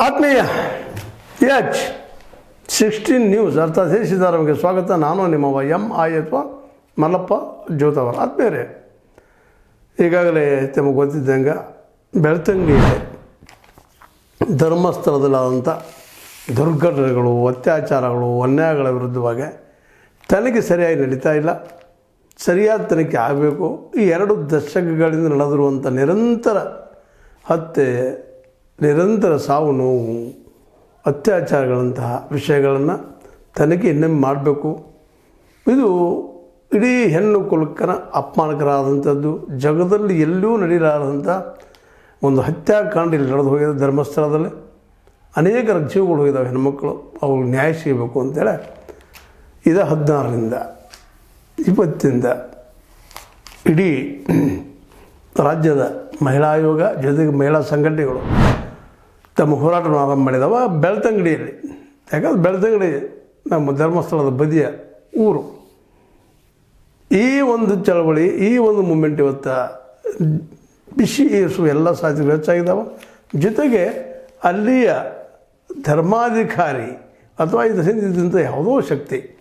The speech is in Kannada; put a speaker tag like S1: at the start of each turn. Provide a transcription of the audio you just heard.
S1: ಆತ್ಮೀಯ H16 ನ್ಯೂಸ್ ಅರ್ಥಾತ್ ದೇಶಿದಾರರಿಗೆ ಸ್ವಾಗತ. ನಾನು ನಿಮ್ಮವ MI ಅಥವಾ ಮಲ್ಲಪ್ಪ ಜೋತವರ. ಆತ್ಮೀಯರೇ, ಈಗಾಗಲೇ ತಮಗೆ ಗೊತ್ತಿದ್ದಂಗೆ ಬೆಳ್ತಂಗಡಿಯಲ್ಲಿ ಧರ್ಮಸ್ಥಳದಲ್ಲಾದಂಥ ದುರ್ಘಟನೆಗಳು, ಅತ್ಯಾಚಾರಗಳು, ಅನ್ಯಾಯಗಳ ವಿರುದ್ಧವಾಗಿ ತನಿಖೆ ಸರಿಯಾಗಿ ನಡೀತಾ ಇಲ್ಲ. ಸರಿಯಾದ ತನಿಖೆ ಆಗಬೇಕು. ಈ 2 ದಶಕಗಳಿಂದ ನಡೆದಿರುವಂಥ ನಿರಂತರ ಹತ್ಯೆ, ನಿರಂತರ ಸಾವು ನೋವು, ಅತ್ಯಾಚಾರಗಳಂತಹ ವಿಷಯಗಳನ್ನು ತನಿಖೆ ಇನ್ನೊಮ್ಮೆ ಮಾಡಬೇಕು. ಇದು ಇಡೀ ಹೆಣ್ಣು ಕುಲಕ್ಕನ ಅಪಮಾನಕರಾದಂಥದ್ದು. ಜಗದಲ್ಲಿ ಎಲ್ಲೂ ನಡೆಯಲಾರದಂಥ ಒಂದು ಹತ್ಯಾಕಾಂಡ ಇಲ್ಲಿ ನಡೆದು ಹೋಗಿದೆ. ಧರ್ಮಸ್ಥಳದಲ್ಲಿ ಅನೇಕರ ಜೀವಗಳು ಹೋಗಿದ್ದಾವೆ. ಹೆಣ್ಮಕ್ಳು ಅವ್ರಿಗೆ ನ್ಯಾಯ ಸಿಗಬೇಕು ಅಂತೇಳಿ 16ರಿಂದ 20 ಇಡೀ ರಾಜ್ಯದ ಮಹಿಳಾ ಆಯೋಗ ಜೊತೆಗೆ ಮಹಿಳಾ ಸಂಘಟನೆಗಳು ತಮ್ಮ ಹೋರಾಟವನ್ನು ಆರಂಭ ಮಾಡಿದವ ಬೆಳ್ತಂಗಡಿಯಲ್ಲಿ. ಯಾಕಂದ್ರೆ ಬೆಳ್ತಂಗಡಿ ನಮ್ಮ ಧರ್ಮಸ್ಥಳದ ಬದಿಯ ಊರು. ಈ ಒಂದು ಚಳವಳಿ, ಈ ಒಂದು ಮೂಮೆಂಟ್ ಇವತ್ತು ಬಿಸಿ ಏರಿಸುವ ಎಲ್ಲ ಸಾಧ್ಯತೆಗಳು ಹೆಚ್ಚಾಗಿದ್ದಾವೆ. ಜೊತೆಗೆ ಅಲ್ಲಿಯ ಧರ್ಮಾಧಿಕಾರಿ ಅಥವಾ ಇದು ಹಿಂದಿದ್ದಂಥ ಯಾವುದೋ ಶಕ್ತಿ